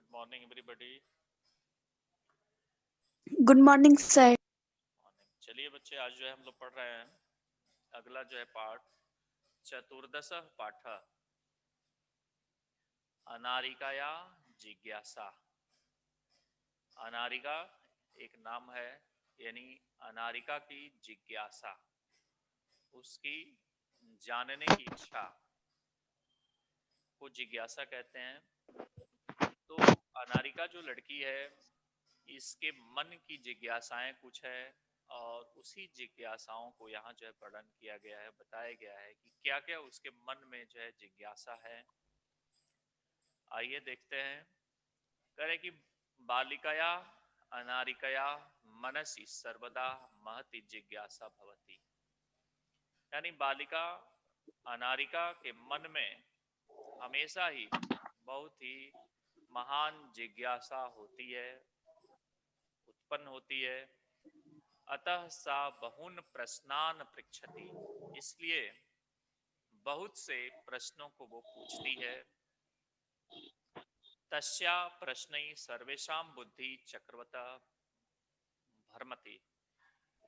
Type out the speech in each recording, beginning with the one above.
Good morning everybody. Good morning sir. Morning. चलिए बच्चे, आज जो है हम लोग पढ़ रहे हैं अगला जो है पाठ चतुर्दश पाठ अनारिकाया जिज्ञासा। अनारिका एक नाम है, यानी अनारिका की जिज्ञासा, उसकी जानने की इच्छा को जिज्ञासा कहते हैं। तो अनारिका जो लड़की है, इसके मन की जिज्ञासाएं कुछ है, और उसी जिज्ञासाओं को यहाँ जो है वर्णन किया गया है, बताया गया है कि क्या क्या उसके मन में जो है जिज्ञासा है। आइए देखते हैं। कह रहे कि बालिकाया अनारिकया मनसी सर्वदा महति जिज्ञासा भवति। यानी बालिका अनारिका के मन में हमेशा ही बहुत ही महान जिज्ञासा होती है, उत्पन्न होती है। अतः सा बहुन प्रश्नान पृच्छति, इसलिए बहुत से प्रश्नों को वो पूछती है। तस्या प्रश्नै सर्वेषां बुद्धि चक्रवत भ्रमति,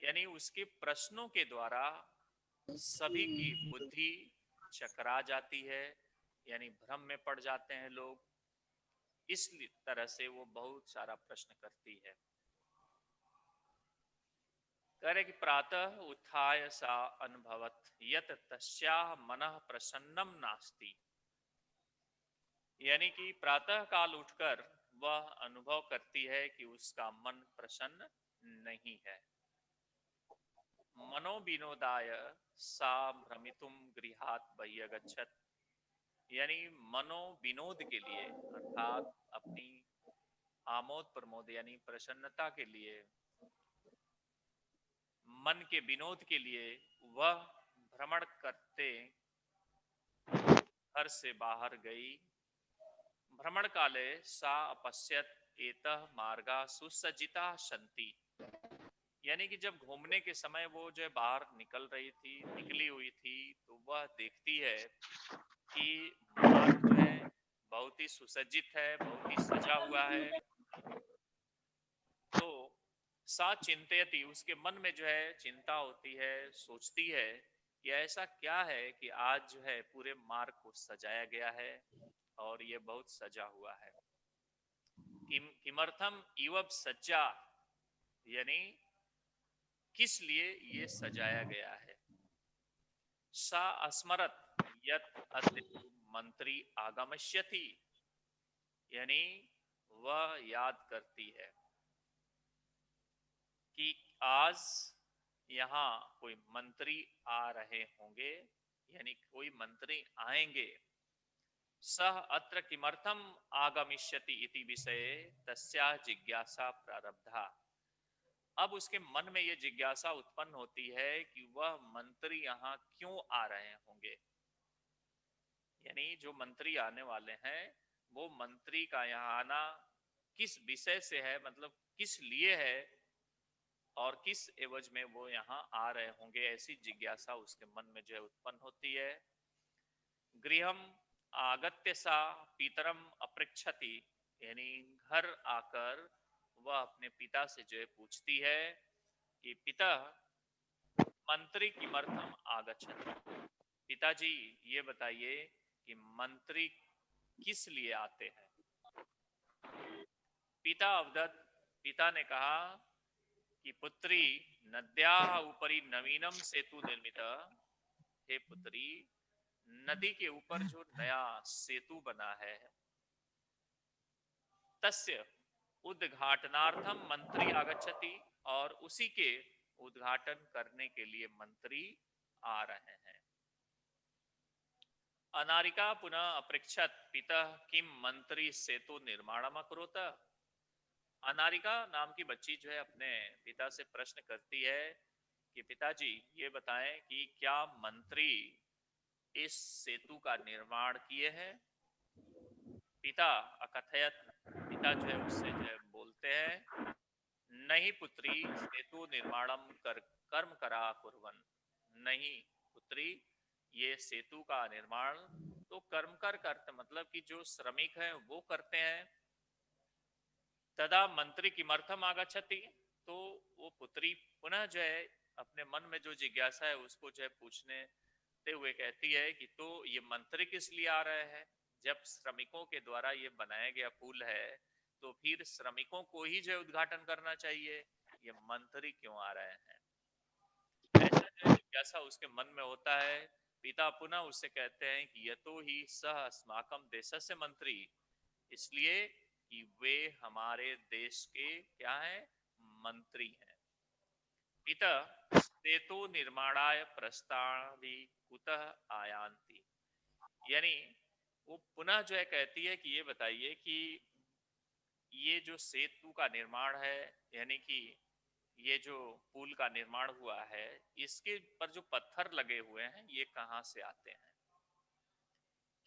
यानी उसके प्रश्नों के द्वारा सभी की बुद्धि चकरा जाती है, यानी भ्रम में पड़ जाते हैं लोग। इस तरह से वो बहुत सारा प्रश्न करती है। कह रहे कि प्रातः उत्थाय सा अनुभवत यत तस्याः मनः प्रसन्नम नास्ति, यानी कि प्रातः काल उठकर वह अनुभव करती है कि उसका मन प्रसन्न नहीं है। मनोविनोदाय सा भ्रमितुम गृहात् बहिर्गच्छत्, यानी मनोविनोद के लिए अर्थात अपनी आमोद प्रमोद यानी प्रसन्नता के लिए, मन के विनोद के लिए वह भ्रमण करते घर से बाहर गई। भ्रमण काले सा अपश्यत एतः मार्गा सुसज्जिता सन्ति, यानी कि जब घूमने के समय वो जो है बाहर निकली हुई थी, तो वह देखती है कि मार्ग जो है बहुत ही सुसज्जित है, बहुत ही सजा हुआ है। तो सा चिंतयति, उसके मन में जो है चिंता होती है, सोचती है कि ऐसा क्या है कि आज जो है पूरे मार्ग को सजाया गया है और ये बहुत सजा हुआ है। किमर्थम इव सज्जा, यानी किस लिए ये सजाया गया है। सा अस्मरत यत अद्य मंत्री आगमिष्यति, यानी वह याद करती है कि आज यहाँ कोई मंत्री आ रहे होंगे, यानी कोई मंत्री आएंगे। सह अत्र किमर्थम आगमिष्यति इति विषये तस्याः जिज्ञासा प्रारब्धा। अब उसके मन में ये जिज्ञासा उत्पन्न होती है कि वह मंत्री यहाँ क्यों आ रहे होंगे, यानी जो मंत्री आने वाले हैं वो मंत्री का यहाँ आना किस विषय से है, मतलब किस लिए है और किस एवज में वो यहाँ आ रहे होंगे, ऐसी जिज्ञासा उसके मन में जो है उत्पन्न होती है। गृहम आगत्य सा पितरम अपृच्छति, यानी घर आकर वह अपने पिता से जो है पूछती है कि पिता मंत्री किमर्थम आगच्छति, पिताजी ये बताइए कि मंत्री किस लिए आते हैं। पिता अवदत्, पिता ने कहा कि पुत्री नद्याः उपरि नवीनम सेतु निर्मित, हे पुत्री नदी के ऊपर जो नया सेतु बना है, तस्य उद्घाटनार्थम मंत्री आगच्छति, और उसी के उद्घाटन करने के लिए मंत्री आ रहे हैं। अनारिका पुनः अपृच्छत पितः किम मंत्री सेतु निर्माणम अकरोत, अनारिका नाम की बच्ची जो है अपने पिता से प्रश्न करती है कि पिताजी ये बताएं कि क्या मंत्री इस सेतु का निर्माण किए हैं। पिता अकथयत, पिता जो है उससे जो है बोलते हैं, नहीं पुत्री सेतु निर्माणम कर कर्म करा कुर्वन, नहीं पुत्री ये सेतु का निर्माण तो कर्म कर करते, मतलब कि जो श्रमिक हैं वो करते हैं। तदा मंत्री किमर्थम आगच्छति, तो वो पुत्री पुनः जो है अपने मन में जो जिज्ञासा है उसको जो है पूछने ते हुए कहती है कि तो ये मंत्री किस लिए आ रहे हैं? जब श्रमिकों के द्वारा ये बनाया गया पुल है तो फिर श्रमिकों को ही जो है उद्घाटन करना चाहिए, ये मंत्री क्यों आ रहे हैं? ऐसा जो है जिज्ञासा उसके मन में होता है। पिता पुनः उससे कहते हैं कि यतो ही सह अस्माकं देशस्य मंत्री, इसलिए कि वे हमारे देश के क्या है, मंत्री हैं। पिता सेतु निर्माणाय प्रस्तावि कुतः आयान्ति, यानी वो पुनः जो है कहती है कि ये बताइए कि ये जो सेतु का निर्माण है, यानी कि ये जो पुल का निर्माण हुआ है, इसके पर जो पत्थर लगे हुए हैं ये कहाँ से आते हैं?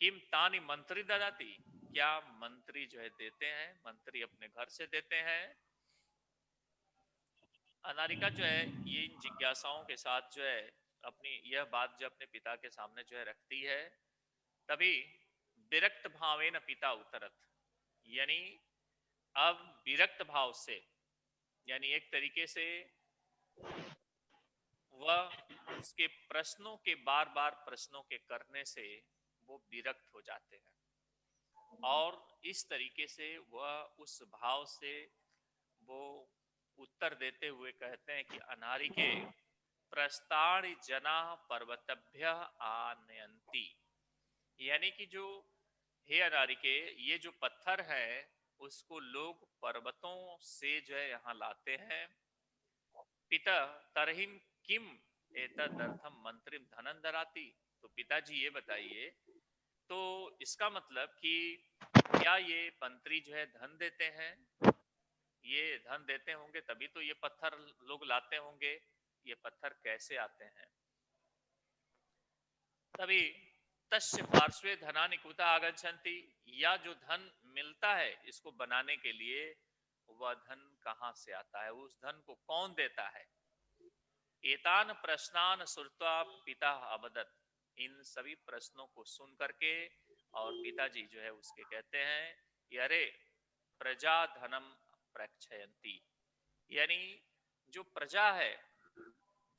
किम तानी मंत्री ददाती, क्या मंत्री जो है देते हैं, मंत्री अपने घर से देते हैं? अनारिका जो है ये इन जिज्ञासाओं के साथ जो है अपनी यह बात जो अपने पिता के सामने जो है रखती है, तभी विरक्त भावेन पिता उत्तरत, यानी अब विरक्त भाव से, यानी एक तरीके से वह उसके प्रश्नों के बार बार प्रश्नों के करने से वो विरक्त हो जाते हैं, और इस तरीके से वह उस भाव से वो उत्तर देते हुए कहते हैं कि अनारिके प्रस्तार जना पर्वतभ्य आनयंती, यानी कि जो हे अनारिके ये जो पत्थर है उसको लोग पर्वतों से जो है यहाँ लाते हैं। पिता तरहिम किम एतदर्थम मंत्री धनन दराती, तो पिताजी ये बताइए, तो इसका मतलब कि क्या ये मंत्री जो है धन देते हैं? ये धन देते होंगे तभी तो ये पत्थर लोग लाते होंगे, ये पत्थर कैसे आते हैं? तभी तस्य पार्श्वे धनानि कुतः आगच्छन्ति, या जो धन मिलता है इसको बनाने के लिए वह धन कहाँ से आता है, उस धन को कौन देता है? एतान प्रश्नान श्रुत्वा पिता अवदत, इन सभी प्रश्नों को सुन करके और पिताजी जो है उसके कहते हैं कि अरे प्रजा धनम प्रक्षयंती, यानी जो प्रजा है,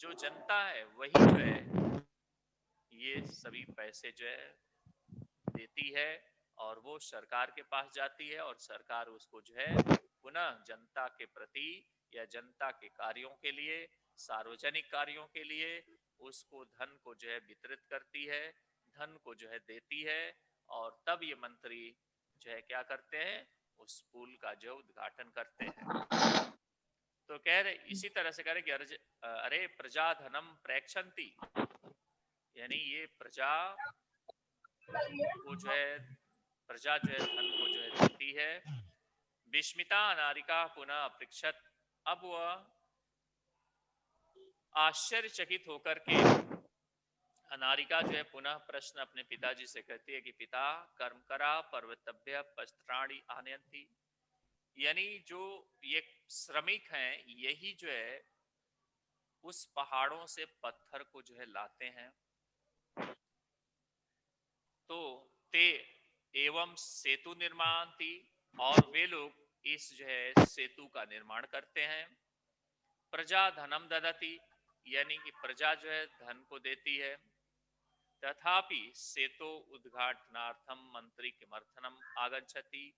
जो जनता है वही जो है ये सभी पैसे जो है देती है, और वो सरकार के पास जाती है और सरकार उसको जो है पुनः जनता के प्रति या जनता के कार्यों के लिए, सार्वजनिक कार्यों के लिए उसको धन को जो है वितरित करती है, धन को जो है देती है, और तब ये मंत्री जो है क्या करते हैं, उस पुल का जो उद्घाटन करते हैं। तो कह रहे इसी तरह से कह रहे कि अरे प्रजा धनम प्रेक्षंती, यानी ये प्रजा को जो है, प्रजा जो है धन को जो है देती है। विस्मिता अनारिका पुनः अपृक्षत, अब वह आश्चर्यचकित होकर के अनारिका जो है पुनः प्रश्न अपने पिताजी से कहती है कि पिता कर्म करा पर्वतभ्य पस्त्राणी आनयंती, यानी जो ये श्रमिक हैं यही जो है उस पहाड़ों से पत्थर को जो है लाते हैं, तो ते एवं सेतु निर्माण थी, और वे लोग इस जो है सेतु का निर्माण करते हैं। प्रजा धनम ददती, यानी कि प्रजा जो है धन को देती है। तथापि सेतु उद्घाटनार्थम मंत्री किमर्थनम आगच्छति,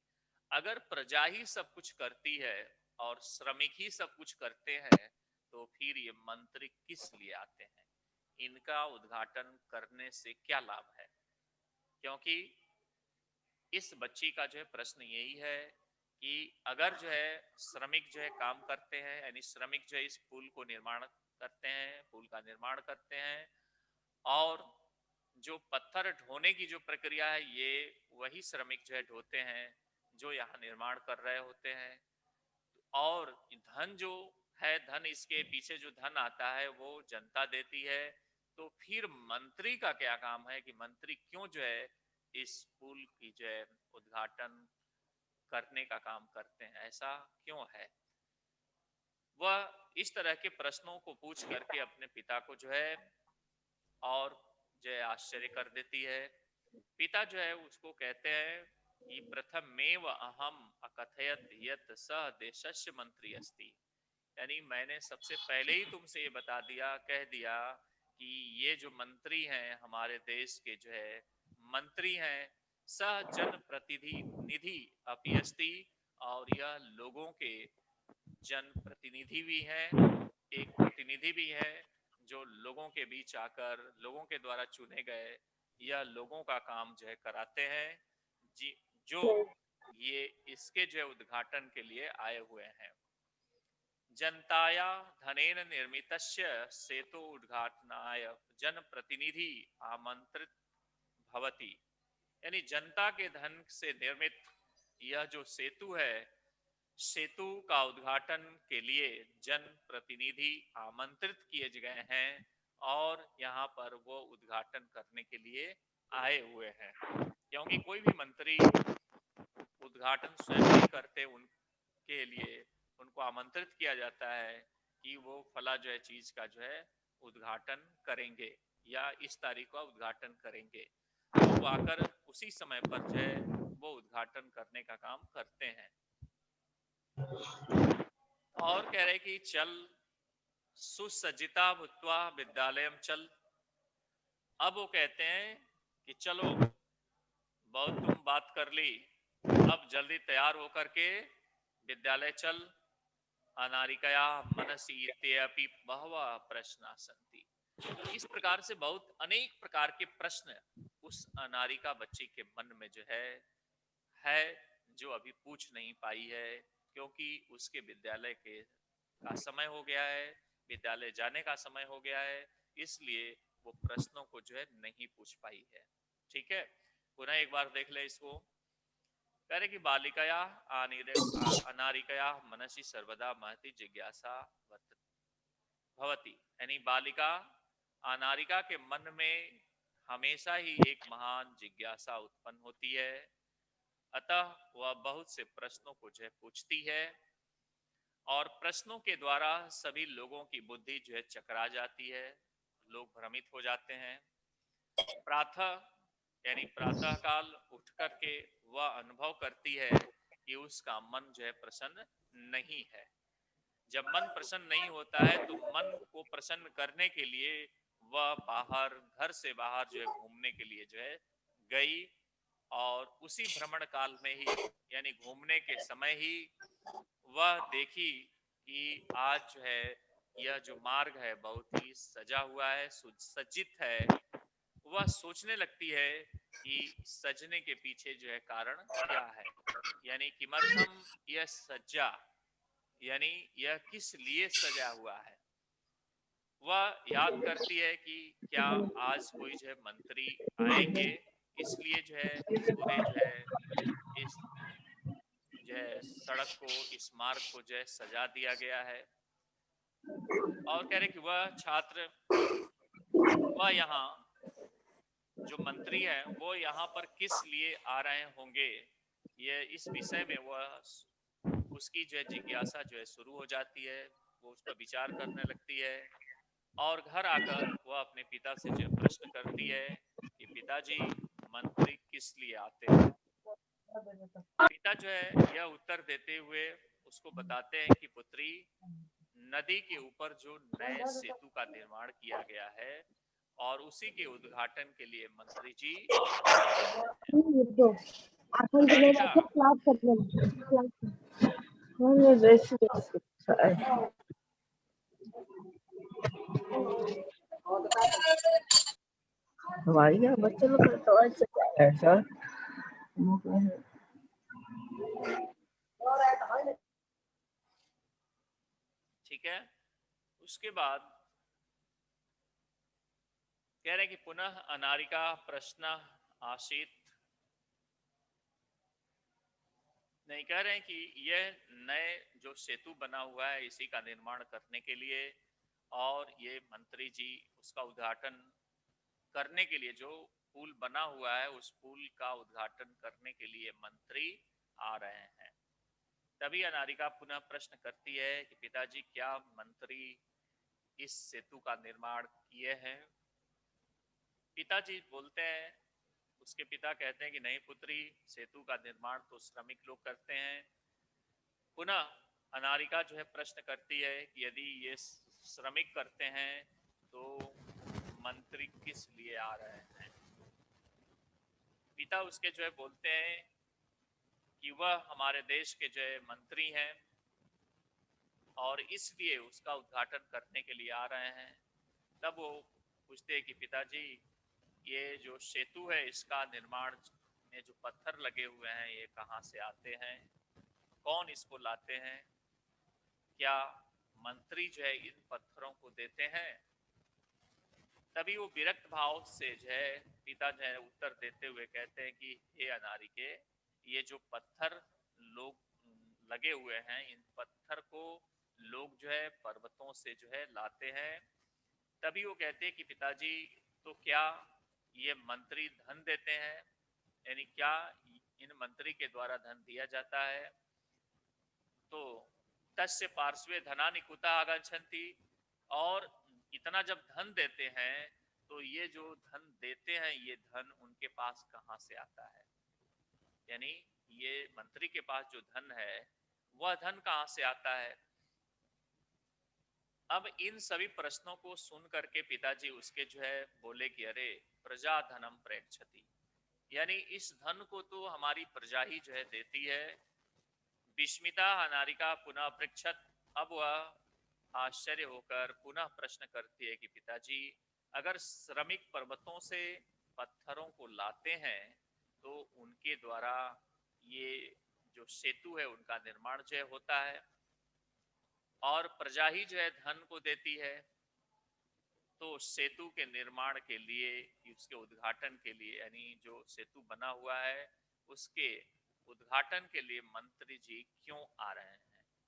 अगर प्रजा ही सब कुछ करती है और श्रमिक ही सब कुछ करते हैं तो फिर ये मंत्री किस लिए आते हैं? इनका उद्घाटन करने से क्या लाभ है? क्योंकि इस बच्ची का जो है प्रश्न यही है कि अगर जो है श्रमिक जो है काम करते हैं, यानी श्रमिक जो है इस पुल को निर्माण करते हैं, पुल का निर्माण करते हैं, और जो पत्थर ढोने की जो प्रक्रिया है ये वही श्रमिक जो है ढोते हैं जो यहाँ निर्माण कर रहे होते हैं, और धन जो है, धन इसके पीछे जो धन आता है वो जनता देती है, तो फिर मंत्री का क्या काम है कि मंत्री क्यों जो है इस पुल की जो है उद्घाटन करने का काम करते हैं, ऐसा क्यों है? वह इस तरह के प्रश्नों को पूछ करके अपने पिता को जो है और जो है आश्चर्य कर देती है। पिता जो है उसको कहते हैं कि प्रथमेव अहम अकथयत यत सह देशस्य मंत्री अस्ति, यानी मैंने सबसे पहले ही तुमसे ये बता दिया, कह दिया कि ये जो मंत्री हैं हमारे देश के जो है मंत्री हैं, सह जन प्रतिनिधि अपि अस्ति, और यह लोगों के जन प्रतिनिधि भी है, एक प्रतिनिधि भी है जो लोगों के बीच आकर लोगों के द्वारा चुने गए या लोगों का काम जो है कराते हैं जी, जो ये इसके जो है उद्घाटन के लिए आए हुए हैं। जनताया धनेन निर्मितस्य सेतु उद्घाटनाय जन प्रतिनिधि आमंत्रित भवति, यानी जनता के धन से निर्मित यह जो सेतु है, सेतु का उद्घाटन के लिए जन प्रतिनिधि आमंत्रित किए गए हैं और यहाँ पर वो उद्घाटन करने के लिए आए हुए हैं, क्योंकि कोई भी मंत्री उद्घाटन स्वयं नहीं करते, उनके लिए उनको आमंत्रित किया जाता है कि वो फला जो है चीज का जो है उद्घाटन करेंगे या इस तारीख का उद्घाटन करेंगे, तो वो आकर उसी समय पर जो है वो उद्घाटन करने का काम करते हैं। और कह रहे कि चल सुसज्जिता भूत्वा विद्यालयम चल, अब वो कहते हैं कि चलो बहुत तुम बात कर ली, अब जल्दी तैयार होकर के विद्यालय चल। अनारिकया मनसी इत्यपि बहवः प्रश्ना सन्ति, इस प्रकार से बहुत अनेक प्रकार के प्रश्न उस अनारिका बच्ची के मन में जो है जो अभी पूछ नहीं पाई है, क्योंकि उसके विद्यालय के का समय हो गया है, विद्यालय जाने का समय हो गया है, इसलिए वो प्रश्नों को जो है नहीं पूछ पाई है। ठीक है, पुनः एक बार देख ले इसको। कह रहे कि बालिकाया अनारिकया मनसी सर्वदा महती जिज्ञासा भवती, यानी बालिका अनारिका के मन में हमेशा ही एक महान जिज्ञासा उत्पन्न होती है, अतः वह बहुत से प्रश्नों को जो है पूछती है और प्रश्नों के द्वारा सभी लोगों की बुद्धि जो है चकरा जाती है, लोग भ्रमित हो जाते हैं। प्रातः यानी प्रातः काल उठ करके वह अनुभव करती है कि उसका मन जो है प्रसन्न नहीं है। जब मन प्रसन्न नहीं होता है तो मन को प्रसन्न करने के लिए वह बाहर, घर से बाहर जो है घूमने के लिए जो है गई, और उसी भ्रमण काल में ही यानी घूमने के समय ही वह देखी कि आज जो है यह जो मार्ग है बहुत ही सजा हुआ है, सुसज्जित है। वह सोचने लगती है कि सजने के पीछे जो है कारण क्या है, यानी किमर्थम यह सज्जा, यानी यह किस लिए सजा हुआ है। वह याद करती है कि क्या आज कोई जो है मंत्री आएंगे, इसलिए जो है पूरे जो है इस जो है सड़क को, इस मार्ग को जो है सजा दिया गया है। और कह रहे कि वह छात्र, वह यहाँ जो मंत्री है वो यहाँ पर किस लिए आ रहे होंगे, ये इस विषय में वह उसकी जो है जिज्ञासा जो है शुरू हो जाती है, वो उस पर विचार करने लगती है। और घर आकर वह अपने पिता से जो प्रश्न करती है कि पिताजी मंत्री किस लिए आते हैं। पिता जो है यह उत्तर देते हुए उसको बताते हैं कि पुत्री, नदी के ऊपर जो नए सेतु का निर्माण किया गया है और उसी के उद्घाटन के लिए मंत्री जी अनारिका हमारी यहाँ बच्चे लोग तो ऐसा ठीक है। उसके बाद कह रहे कि पुनः अनारिका प्रश्न आशित, नहीं कह रहे हैं कि यह नए जो सेतु बना हुआ है इसी का निर्माण करने के लिए, और ये मंत्री जी उसका उद्घाटन करने के लिए, जो पुल बना हुआ है उस पुल का उद्घाटन करने के लिए मंत्री आ रहे हैं। तभी अनारिका पुनः प्रश्न करती है कि पिताजी क्या मंत्री इस सेतु का निर्माण किए हैं। पिताजी बोलते हैं उसके पिता कहते हैं कि नहीं पुत्री, सेतु का निर्माण तो श्रमिक लोग करते हैं। पुनः अनारिका जो है प्रश्न करती है कि यदि ये श्रमिक करते हैं तो मंत्री किस लिए आ रहे हैं। पिता उसके जो है बोलते हैं कि वह हमारे देश के जो है मंत्री हैं और इसलिए उसका उद्घाटन करने के लिए आ रहे हैं। तब वो पूछते हैं कि पिताजी, ये जो सेतु है इसका निर्माण में जो पत्थर लगे हुए हैं ये कहाँ से आते हैं, कौन इसको लाते हैं, क्या मंत्री जो है इन पत्थरों को देते हैं। तभी वो विरक्त भाव से जो है पिता जो है उत्तर देते हुए कहते हैं कि हे अनारिके, ये जो पत्थर लोग लगे हुए हैं इन पत्थर को लोग जो है पर्वतों से जो है लाते हैं। तभी वो कहते हैं कि पिताजी, तो क्या ये मंत्री धन देते हैं, यानी क्या इन मंत्री के द्वारा धन दिया जाता है। तो तस्य पार्श्वे धनानि कुतः आगच्छन्ति, और इतना जब धन देते हैं तो ये जो धन देते हैं ये धन उनके पास कहाँ से आता है, यानी ये मंत्री के पास जो धन है वह धन कहाँ से आता है। अब इन सभी प्रश्नों को सुन करके पिताजी उसके जो है बोले कि अरे प्रजा धनम प्रेक्षति, यानी इस धन को तो हमारी प्रजा ही जो है देती है। विस्मिता अनारिका पुनः पृच्छत, अब वह आश्चर्य होकर पुनः प्रश्न करती है कि पिताजी, अगर श्रमिक पर्वतों से पत्थरों को लाते हैं तो उनके द्वारा ये जो सेतु है उनका निर्माण जो होता है और प्रजा ही जो है धन को देती है। तो सेतु के निर्माण के लिए, उसके उद्घाटन के लिए, यानी जो सेतु बना हुआ है उसके उद्घाटन के लिए मंत्री जी क्यों आ रहे हैं,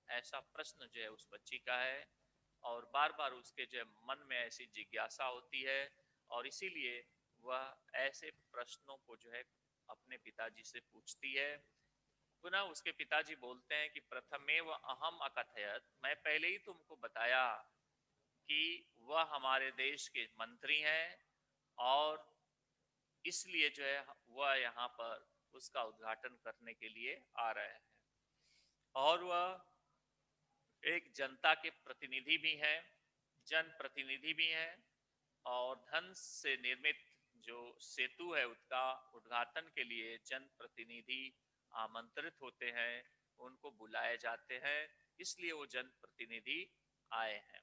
ऐसा प्रश्न जो है उस बच्ची का है। और बार बार उसके जो मन में ऐसी जिज्ञासा होती है और इसीलिए वह ऐसे प्रश्नों को जो है अपने पिताजी से पूछती है। पुनः उसके पिताजी बोलते हैं कि प्रथमेव अहम अकथयत, मैं पहले ही तुमको बताया कि वह हमारे देश के मंत्री हैं और इसलिए जो है वह यहाँ पर उसका उद्घाटन करने के लिए आ रहे हैं। और वह एक जनता के प्रतिनिधि भी हैं, जन प्रतिनिधि भी हैं, और धन से निर्मित जो सेतु है उसका उद्घाटन के लिए जन प्रतिनिधि आमंत्रित होते हैं, उनको बुलाए जाते हैं, इसलिए वो जन प्रतिनिधि आए हैं।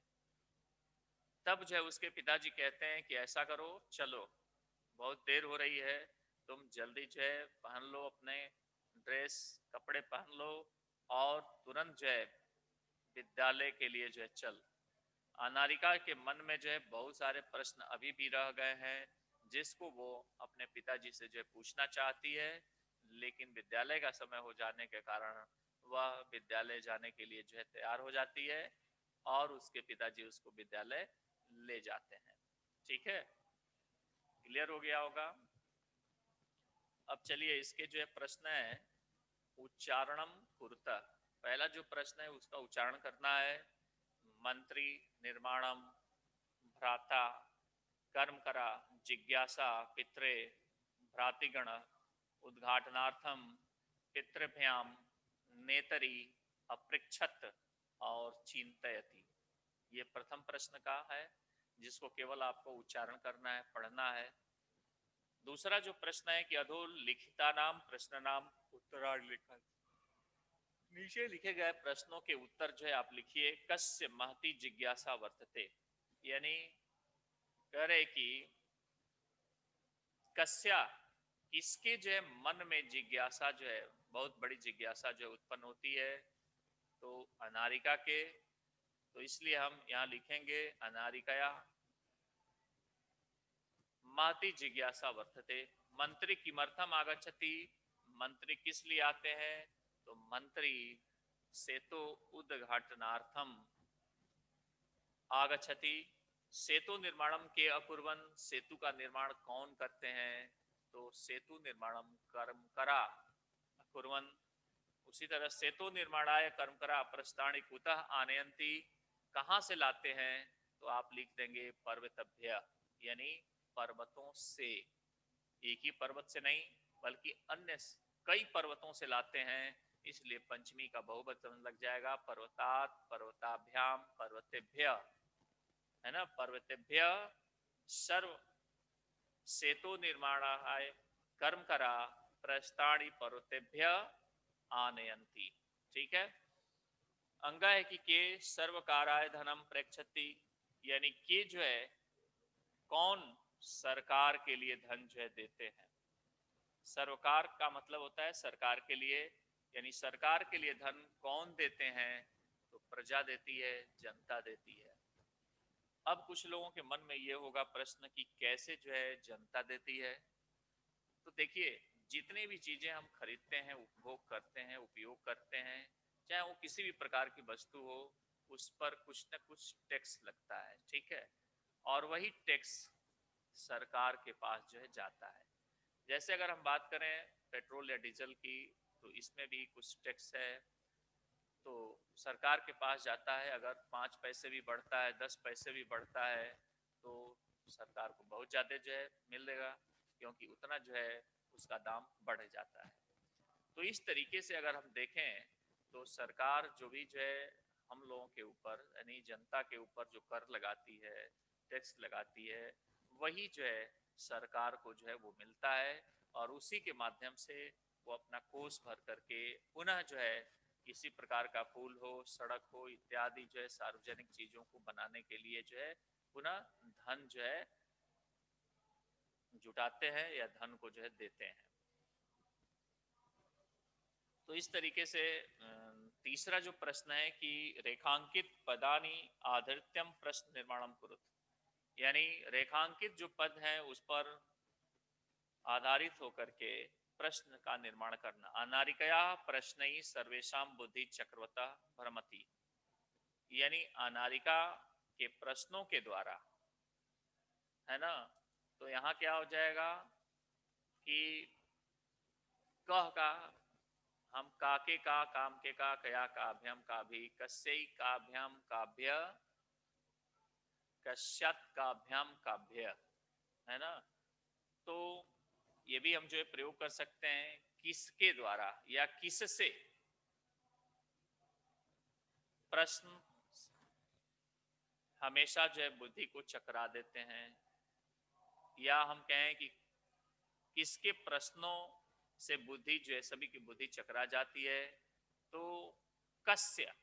तब जो है उसके पिताजी कहते हैं कि ऐसा करो, चलो बहुत देर हो रही है, तुम जल्दी जो है पहन लो अपने ड्रेस, कपड़े पहन लो और तुरंत जो है विद्यालय के लिए जो है चल। अनारिका के मन में जो है बहुत सारे प्रश्न अभी भी रह गए हैं जिसको वो अपने पिताजी से जो है पूछना चाहती है, लेकिन विद्यालय का समय हो जाने के कारण वह विद्यालय जाने के लिए जो है तैयार हो जाती है और उसके पिताजी उसको विद्यालय ले जाते हैं। ठीक है, क्लियर हो गया होगा। अब चलिए इसके जो है प्रश्न है उच्चारणम कुरुतः। पहला जो प्रश्न है उसका उच्चारण करना है। मंत्री, निर्माणम, भ्राता, कर्म करा, जिज्ञासा, पित्रे, भ्रातिगण, उद्घाटनार्थम, पितृभ्याम, नेतरी, अपृच्छत और चिंतयति। ये प्रथम प्रश्न का है जिसको केवल आपको उच्चारण करना है, पढ़ना है। दूसरा जो प्रश्न है कि अधो लिखिता नाम प्रश्न नाम उत्तरार्ध लिखा, नीचे लिखे गए प्रश्नों के उत्तर जो है आप लिखिए। कस्य महती जिज्ञासा वर्तते, यानी कह रहे कि कस्या, किसके जो है मन में जिज्ञासा जो है, बहुत बड़ी जिज्ञासा जो उत्पन्न होती है, तो अनारिका के, तो इसलिए हम यहाँ लिखेंगे अनारिकया महती जिज्ञासा वर्तते। मंत्री किमर्थम आगच्छति, मंत्री किस लिए आते हैं, तो मंत्री सेतु उद्घाटनार्थम आगच्छति। सेतु निर्माणम के अकुर्वन्, सेतु का निर्माण कौन करते हैं, तो सेतु निर्माणम कर्म करा अकुर्वन्। उसी तरह सेतु निर्माणाय कर्म करा प्रस्थानि कुतः आनयन्ति, कहाँ से लाते हैं, तो आप लिख देंगे पर्वतभ्य, यानी पर्वतों से। एक ही पर्वत से नहीं बल्कि अन्य कई पर्वतों से लाते हैं, इसलिए पंचमी का बहुवचन लग जाएगा पर्वतात्, पर्वताभ्याम, पर्वतेभ्य, है ना। पर्वतेभ्य सर्व सेतु निर्माणाय कर्म करा प्रस्थानी पर्वतेभ्य आनयंती। ठीक है। अंगा है कि के सर्वकाराय धनम प्रेक्षति, यानी कि जो है कौन सरकार के लिए धन जो है देते हैं। सरकार का मतलब होता है सरकार के लिए, यानी सरकार के लिए धन कौन देते हैं, तो प्रजा देती है, जनता देती है। अब कुछ लोगों के मन में ये होगा प्रश्न कि कैसे जो है जनता देती है। तो देखिए, जितनी भी चीजें हम खरीदते हैं, उपभोग करते हैं, उपयोग करते हैं, चाहे वो किसी भी प्रकार की वस्तु हो, उस पर कुछ न कुछ टैक्स लगता है। ठीक है। और वही टैक्स सरकार के पास जो है जाता है। जैसे अगर हम बात करें पेट्रोल या डीजल की, तो इसमें भी कुछ टैक्स है, तो सरकार के पास जाता है। अगर 5 पैसे भी बढ़ता है, 10 पैसे भी बढ़ता है, तो सरकार को बहुत ज्यादा जो है मिलेगा, क्योंकि उतना जो है उसका दाम बढ़ जाता है। तो इस तरीके से अगर हम देखें तो सरकार जो भी जो है हम लोगों के ऊपर यानी जनता के ऊपर जो कर लगाती है, टैक्स लगाती है, वही जो है सरकार को जो है वो मिलता है, और उसी के माध्यम से वो अपना कोष भर करके पुनः जो है किसी प्रकार का पुल हो, सड़क हो इत्यादि जो है सार्वजनिक चीजों को बनाने के लिए जो है पुनः धन जो है जुटाते हैं या धन को जो है देते हैं। तो इस तरीके से तीसरा जो प्रश्न है कि रेखांकित पदानी आधृत्यम प्रश्न निर्माणम कुरुत, यानी रेखांकित जो पद हैं उस पर आधारित होकर के प्रश्न का निर्माण करना। अनारिकया प्रश्न ही सर्वेशम बुद्धि चक्रवता भ्रमति, यानी अनारिका के प्रश्नों के द्वारा, है ना। तो यहाँ क्या हो जाएगा कि कह का हम काके का, काम के का, कया काभ्यम का भी, कस्यई काभ्यम काभ्य, कश्यत काभ्यम काभ्य, है ना। तो ये भी हम जो है प्रयोग कर सकते हैं किसके द्वारा या किससे। प्रश्न हमेशा जो है बुद्धि को चकरा देते हैं, या हम कहें कि किसके प्रश्नों से बुद्धि जो है सभी की बुद्धि चकरा जाती है। तो कस्य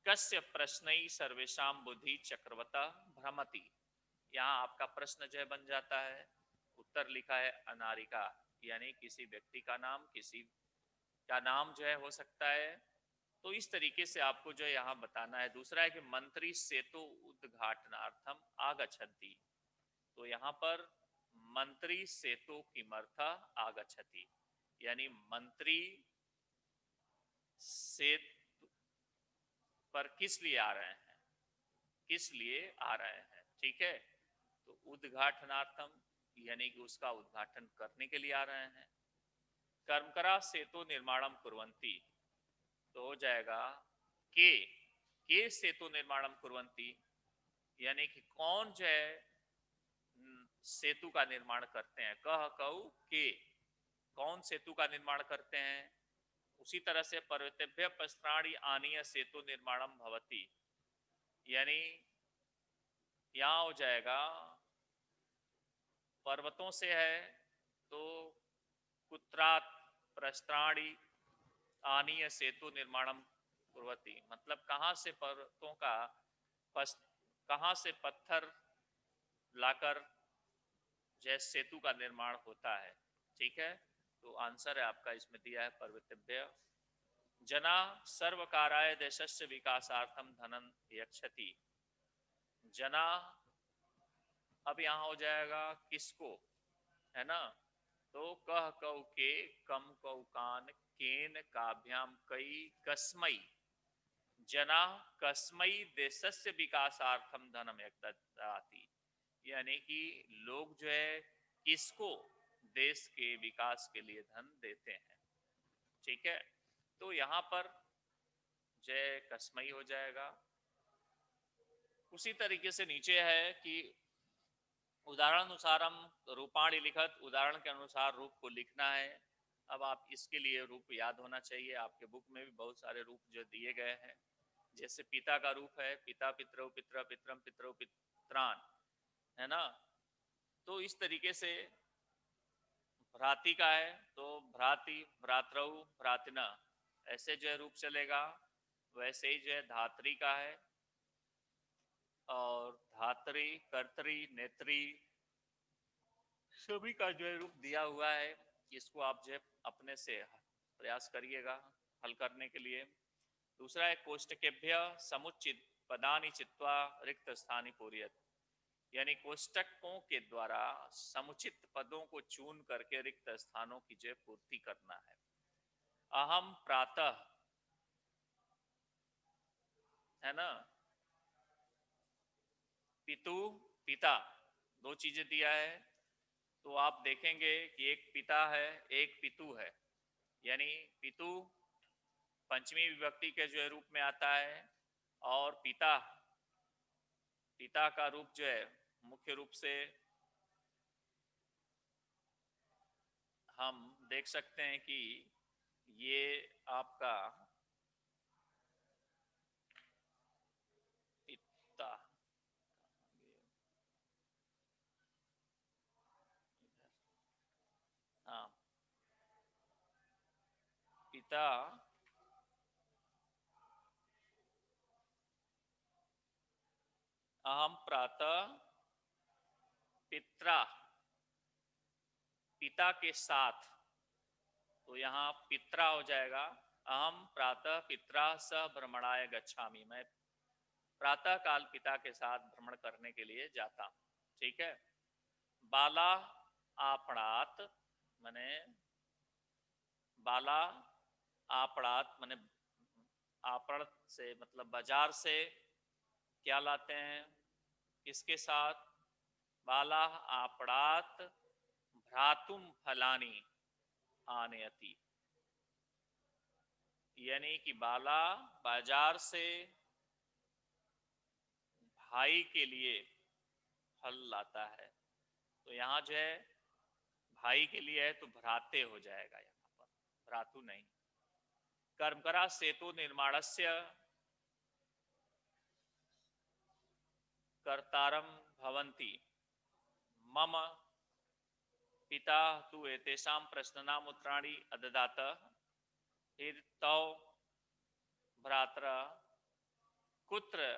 कस्य प्रश्न ही सर्वेशम बुद्धि चक्रवता भ्रमति, यहाँ आपका प्रश्न जो है बन जाता है। उत्तर लिखा है अनारिका, यानी किसी व्यक्ति का नाम, किसी का नाम जो है हो सकता है। तो इस तरीके से आपको जो है यहाँ बताना है। दूसरा है कि मंत्री सेतु उद्घाटनार्थम आगच्छति, तो यहाँ पर मंत्री सेतु किमर्थ आगच्छति, यानी मंत्री सेतु पर किस लिए आ रहे हैं, किस लिए आ रहे हैं। ठीक है। तो उद्घाटनार्थम यानी कि उसका उद्घाटन करने के लिए आ रहे हैं। कर्मकरा सेतु निर्माणम कुर्वन्ति, तो हो जाएगा के सेतु निर्माणम कुर्वन्ति, यानी कि कौन जो है सेतु का निर्माण करते हैं। कह कहू के कौन सेतु का निर्माण करते हैं। उसी तरह से पर्वतेभ्य पस्त्राणी आनीय सेतु निर्माणम भवति, यानी यहां हो जाएगा पर्वतों से है तो कुत्रात प्रस्त्राणी आनीय सेतु निर्माणम कुर्वति, मतलब कहां से पर्वतों का कहां से पत्थर लाकर जैसे सेतु का निर्माण होता है। ठीक है। तो आंसर है आपका इसमें दिया है पर्वतेभ्य। जना सर्वकाराय देशस्य विकासार्थम धनम यक्षति, जना अब यहां हो जाएगा किसको, है ना। तो कह कौ के कम कौकान केन काभ्याम कई कस्मई, जना कस्मई देशस्य विकासार्थम धनम यक्षति, यानी कि लोग जो है किसको देश के विकास के लिए धन देते हैं। ठीक है। तो यहां पर जय कस्मई हो जाएगा। उसी तरीके से नीचे है कि उदाहरणानुसारम रूपाणि लिखत, उदाहरण के अनुसार रूप को लिखना है। अब आप इसके लिए रूप याद होना चाहिए। आपके बुक में भी बहुत सारे रूप जो दिए गए हैं, जैसे पिता का रूप है पिता, पितरौ पितरा पितरम पितरौ पित्रान, है ना। तो इस तरीके से भ्राति का है तो भ्राति, भ्रातरौ, भ्रातिना, ऐसे जो है रूप चलेगा। वैसे ही जो है धात्री का है, और धात्री, कर्तरी, नेत्री, सभी का जो है रूप दिया हुआ है। इसको आप जो है अपने से प्रयास करिएगा हल करने के लिए। दूसरा है कोष्टकेभ्य समुचित पदानि चित्वा रिक्त स्थानी पूर्यत, यानी कोष्टकों के द्वारा समुचित पदों को चुन करके रिक्त स्थानों की जो पूर्ति करना है। अहम प्रातः, है ना, पितु, पिता, दो चीजें दिया है। तो आप देखेंगे कि एक पिता है एक पितु है, यानी पितु पंचमी विभक्ति के जो है रूप में आता है, और पिता, पिता का रूप जो है मुख्य रूप से हम देख सकते हैं कि ये आपका पिता, हाँ, पिता अहम प्रातः पित्रा, पिता के साथ, तो यहाँ पित्रा हो जाएगा। अहम प्रातः पित्रा सह भ्रमणाय गच्छामि, मैं प्रातः काल पिता के साथ भ्रमण करने के लिए जाता हूँ। ठीक है। बाला आपणात, माने बाला आपणात माने आपण से मतलब बाजार से क्या लाते हैं, किसके साथ, बाला आपणात भ्रातुम फलानी आनयति, यानी कि बाला बाजार से भाई के लिए फल लाता है। तो यहाँ जो है भाई के लिए है तो भ्राते हो जाएगा, यहाँ पर भ्रातु नहीं। कर्मकरा सेतु निर्माणस्य कर्तारम भवन्ति, मम पिता तु एतेषां प्रश्नानाम् उत्तराणि अददात, फिर तौ भ्रातरा कुत्र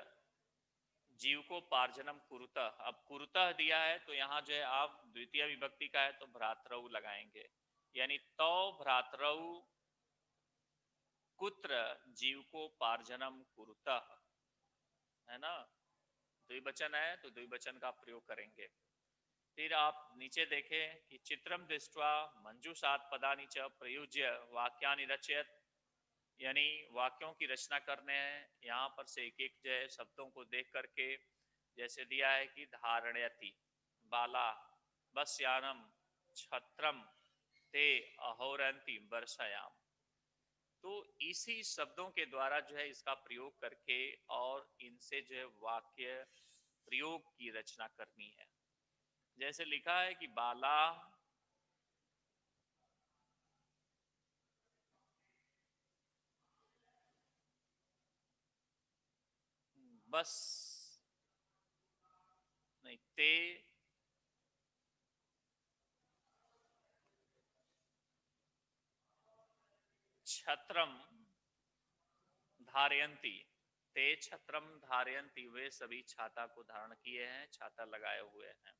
जीव को पार्जनम कुरुतः। अब कुरुतः दिया है तो यहाँ जो है आप द्वितीय विभक्ति का है तो भ्रातरऊ लगाएंगे, यानी तो भ्रातरऊ कुत्र जीव को पार्जनम कुरुतः, है ना। द्विवचन है तो द्विवचन का प्रयोग करेंगे। फिर आप नीचे देखें कि चित्रम दृष्ट्वा मंजूषात पदानि च प्रयुज्य वाक्यानि रचयत, यानी वाक्यों की रचना करने हैं। यहाँ पर से एक एक जो है शब्दों को देख करके, जैसे दिया है कि धारणयति, बाला, बस्यानम, छत्रम, ते अहोरंती वर्षायाम। तो इसी शब्दों के द्वारा जो है इसका प्रयोग करके और इनसे जो है वाक्य प्रयोग की रचना करनी है। जैसे लिखा है कि बाला बस नहीं, ते छत्रम धारयंती, ते छत्रम धारयंती, वे सभी छाता को धारण किए हैं, छाता लगाए हुए हैं।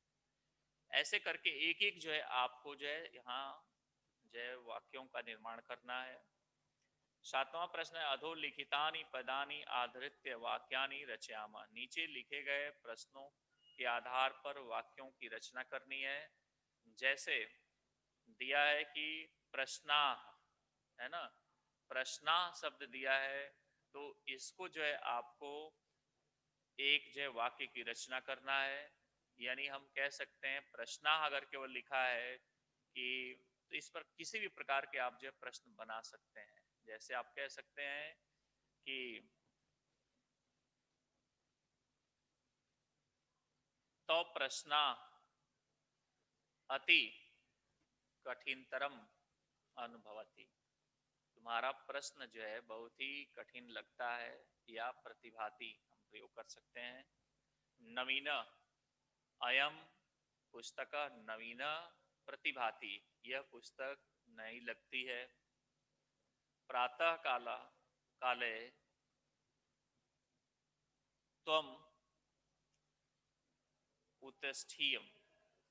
ऐसे करके एक एक जो है आपको जो है यहाँ जो है वाक्यों का निर्माण करना है। सातवां प्रश्न है अधोलिखितानि पदानि आधृत्य वाक्यानि रचयामा, नीचे लिखे गए प्रश्नों के आधार पर वाक्यों की रचना करनी है। जैसे दिया है कि प्रश्ना, है ना, प्रश्ना शब्द दिया है तो इसको जो है आपको एक जो है वाक्य की रचना करना है। यानी हम कह सकते हैं प्रश्ना अगर केवल लिखा है कि, तो इस पर किसी भी प्रकार के आप जो है प्रश्न बना सकते हैं। जैसे आप कह सकते हैं कि तो प्रश्ना अति कठिनतरम अनुभवति। तुम्हारा प्रश्न जो है बहुत ही कठिन लगता है, या प्रतिभाति हम प्रयोग कर सकते हैं। नवीन अयम पुस्तक नवीन प्रतिभाति, यह पुस्तक नई लगती है। प्रातः काले त्वम उत्तिष्ठीयम,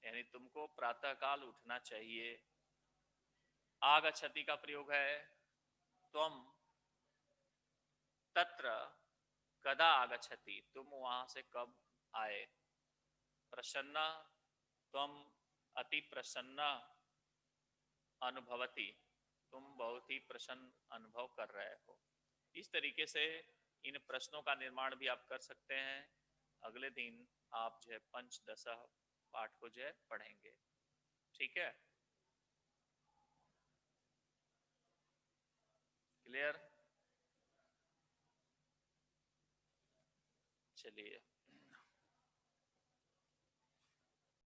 यानी तुमको प्रातः काल उठना चाहिए। आगच्छति का प्रयोग है त्वम तत्र कदा आगच्छति, तुम वहां से कब आए। प्रसन्न त्वम अति प्रसन्न अनुभवति, तुम बहुत ही प्रसन्न अनुभव कर रहे हो। इस तरीके से इन प्रश्नों का निर्माण भी आप कर सकते हैं। अगले दिन आप जो है पंचदश पाठ को जो है पढ़ेंगे। ठीक है, क्लियर? चलिए।